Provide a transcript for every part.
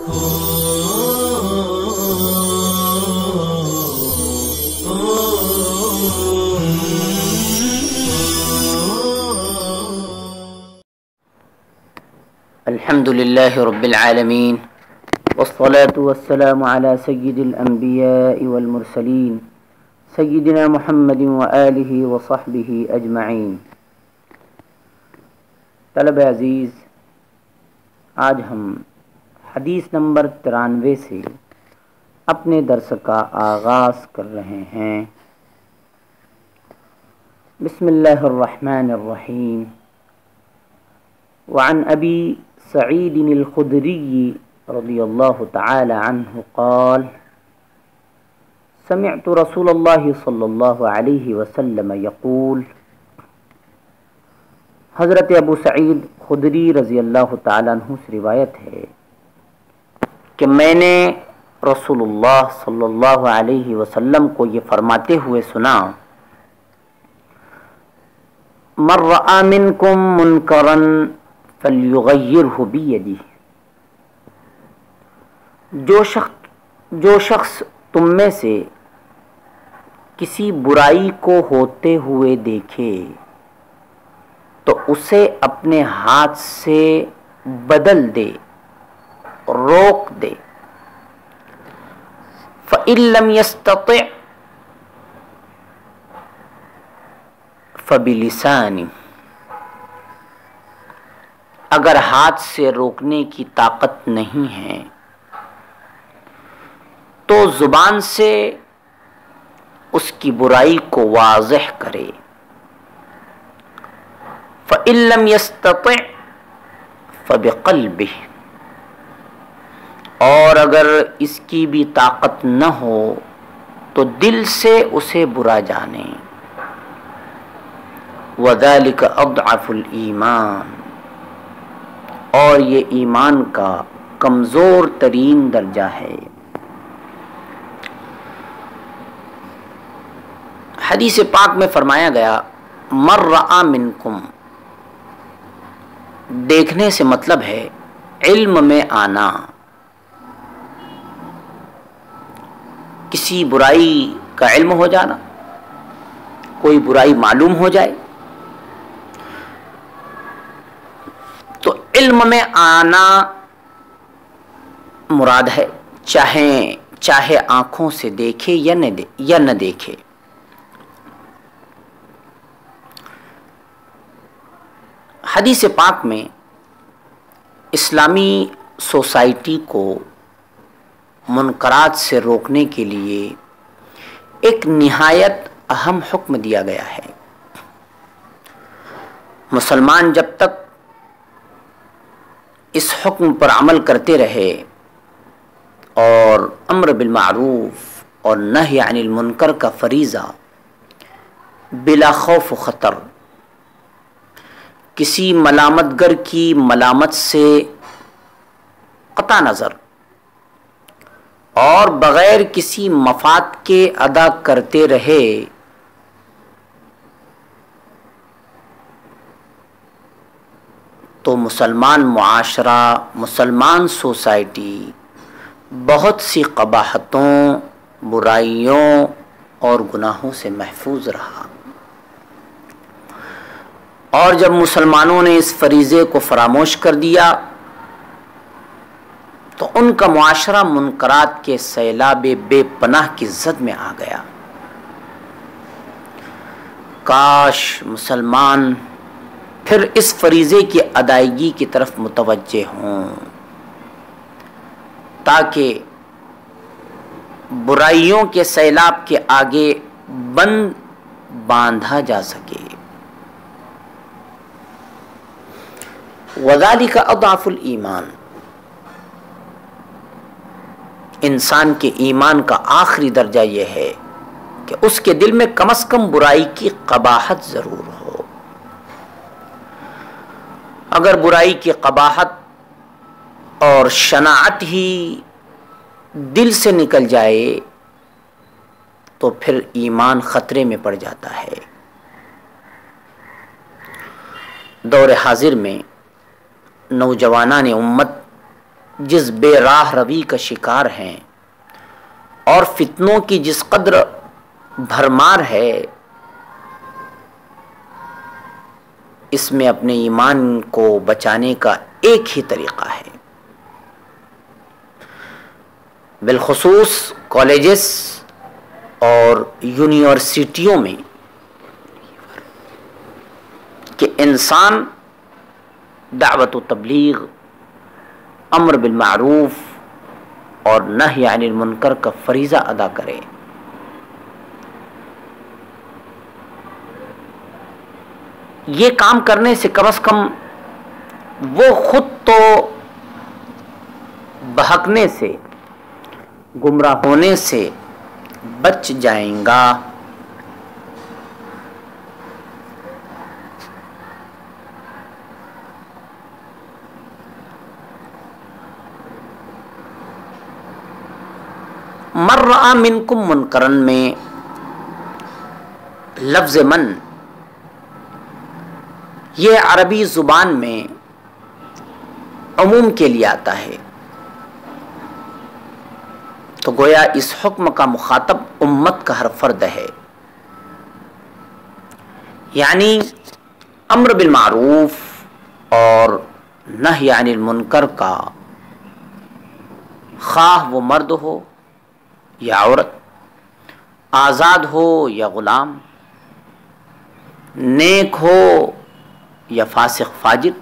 الحمد للہ رب العالمین والصلاة والسلام على سید الانبیاء والمرسلین سیدنا محمد وآلہ وصحبہ اجمعین۔ طلبہ عزیز، آج ہم حدیث نمبر 93 سے اپنے درس کا آغاز کر رہے ہیں۔ بسم اللہ الرحمن الرحیم۔ وعن ابی سعید الخدری رضی اللہ تعالی عنہ قال سمعت رسول اللہ صلی اللہ علیہ وسلم یقول، حضرت ابو سعید خدری رضی اللہ تعالی عنہ سے روایت ہے کہ میں نے رسول اللہ صلی اللہ علیہ وسلم کو یہ فرماتے ہوئے سنا، من رأى منکم منکرا فلیغیرہ بیدہ، جو شخص تم میں سے کسی برائی کو ہوتے ہوئے دیکھے تو اسے اپنے ہاتھ سے بدل دے، روک دے۔ فإن لم يستطع فبلسانہ، اگر ہاتھ سے روکنے کی طاقت نہیں ہے تو زبان سے اس کی برائی کو واضح کرے۔ فإن لم يستطع فبقلبہ، اور اگر اس کی بھی طاقت نہ ہو تو دل سے اسے برا جانے۔ وذلک اضعف الایمان، اور یہ ایمان کا کمزور ترین درجہ ہے۔ حدیث پاک میں فرمایا گیا من رأى منکم، دیکھنے سے مطلب ہے علم میں آنا، کسی برائی کا علم ہو جانا، کوئی برائی معلوم ہو جائے تو علم میں آنا مراد ہے، چاہے آنکھوں سے دیکھے یا نہ دیکھے۔ حدیث پاک میں اسلامی سوسائٹی کو منکرات سے روکنے کے لیے ایک نہایت اہم حکم دیا گیا ہے۔ مسلمان جب تک اس حکم پر عمل کرتے رہے اور امر بالمعروف اور نہی عن المنکر کا فریضہ بلا خوف و خطر، کسی ملامت گر کی ملامت سے قطع نظر اور بغیر کسی مفاد کے ادا کرتے رہے تو مسلمان معاشرہ، مسلمان سوسائٹی بہت سی قباحتوں، برائیوں اور گناہوں سے محفوظ رہا۔ اور جب مسلمانوں نے اس فریضے کو فراموش کر دیا تو ان کا معاشرہ منکرات کے سیلاب بے پناہ کی زد میں آ گیا۔ کاش مسلمان پھر اس فریضے کی ادائیگی کی طرف متوجہ ہوں تاکہ برائیوں کے سیلاب کے آگے بند باندھا جا سکے۔ وذالک اضعف الایمان، انسان کے ایمان کا آخری درجہ یہ ہے کہ اس کے دل میں کم از کم برائی کی قباحت ضرور ہو۔ اگر برائی کی قباحت اور شناعت ہی دل سے نکل جائے تو پھر ایمان خطرے میں پڑ جاتا ہے۔ دور حاضر میں نوجوانان امت جس بے راہ روی کا شکار ہیں اور فتنوں کی جس قدر بھرمار ہے، اس میں اپنے ایمان کو بچانے کا ایک ہی طریقہ ہے، بالخصوص کالجز اور یونیورسٹیوں میں، کہ انسان دعوت و تبلیغ، امر بالمعروف اور نہی عن المنکر کا فریضہ ادا کرے۔ یہ کام کرنے سے کم از کم وہ خود تو بہکنے سے، گمراہ ہونے سے بچ جائیں گا، من رأى منکم منکرن میں لفظ من یہ عربی زبان میں عموم کے لیے آتا ہے، تو گویا اس حکم کا مخاطب امت کا ہر فرد ہے، یعنی امر بالمعروف اور نہی عن المنکر کا، خواہ وہ مرد ہو یا عورت، آزاد ہو یا غلام، نیک ہو یا فاسق فاجر،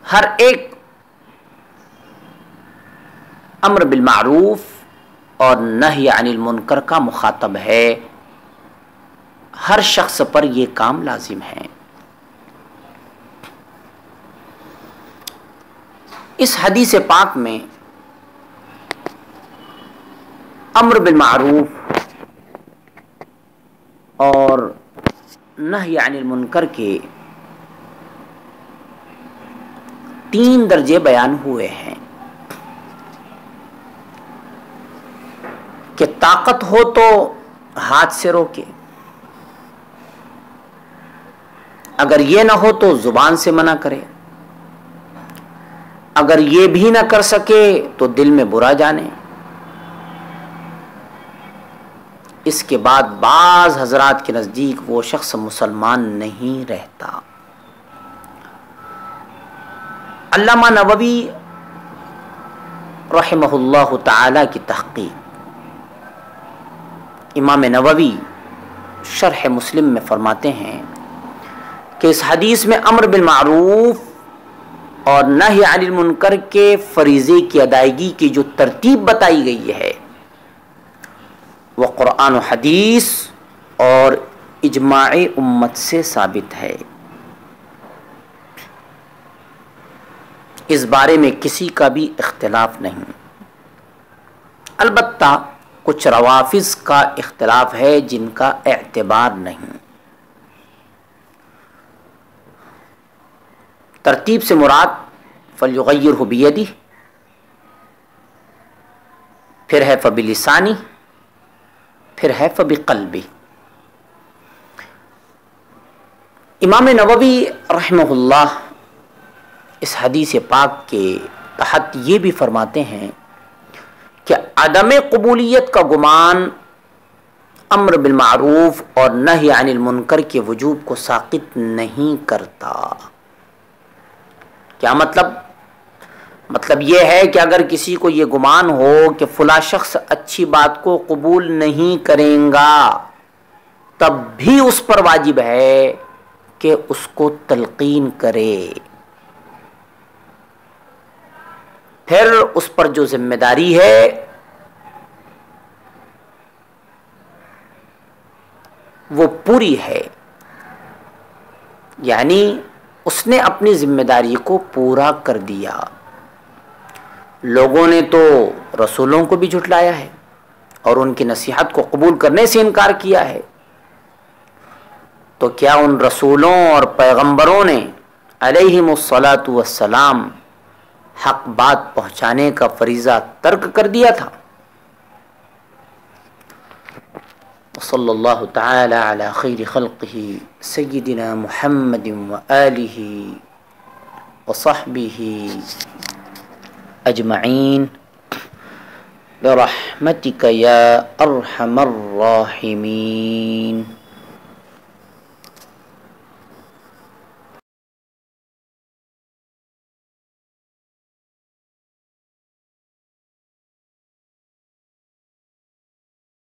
ہر ایک امر بالمعروف اور نہی عن المنکر کا مخاطب ہے، ہر شخص پر یہ کام لازم ہے۔ اس حدیث پاک میں امر بالمعروف اور نہی عن المنکر کے 3 درجے بیان ہوئے ہیں، کہ طاقت ہو تو ہاتھ سے روکے، اگر یہ نہ ہو تو زبان سے منع کرے، اگر یہ بھی نہ کر سکے تو دل میں برا جانے۔ اس کے بعد بعض حضرات کے نزدیک وہ شخص مسلمان نہیں رہتا۔ علامہ نووی رحمہ اللہ تعالی کی تحقیق، امام نووی شرح مسلم میں فرماتے ہیں کہ اس حدیث میں امر بالمعروف اور نہی عن المنکر کے فریضے کی ادائیگی کی جو ترتیب بتائی گئی ہے، وہ قرآن و حدیث اور اجماع امت سے ثابت ہے۔ اس بارے میں کسی کا بھی اختلاف نہیں، البتہ کچھ روافض کا اختلاف ہے جن کا اعتبار نہیں۔ ترتیب سے مراد فَلْيُغَيِّرْهُ بِيَدِهِ، پھر ہے فَبِلِسَانِهِ، پھر ہے فَبِقَلْبِهِ۔ امام نووی رحمہ اللہ اس حدیث پاک کے تحت یہ بھی فرماتے ہیں کہ عدم قبولیت کا گمان امر بالمعروف اور نہی عن المنکر کے وجوب کو ساقط نہیں کرتا۔ کیا مطلب؟ مطلب یہ ہے کہ اگر کسی کو یہ گمان ہو کہ فلاں شخص اچھی بات کو قبول نہیں کریں گا، تب بھی اس پر واجب ہے کہ اس کو تلقین کرے، پھر اس پر جو ذمہ داری ہے وہ پوری ہے، یعنی اس نے اپنی ذمہ داری کو پورا کر دیا۔ لوگوں نے تو رسولوں کو بھی جھٹلایا ہے اور ان کی نصیحت کو قبول کرنے سے انکار کیا ہے، تو کیا ان رسولوں اور پیغمبروں نے علیہم الصلاۃ والسلام حق بات پہنچانے کا فریضہ ترک کر دیا تھا؟ وصلی اللہ تعالی علی خیر خلقہ سیدنا محمد وآلہ وصحبہ اجمعین برحمتک یا ارحم الراحمین.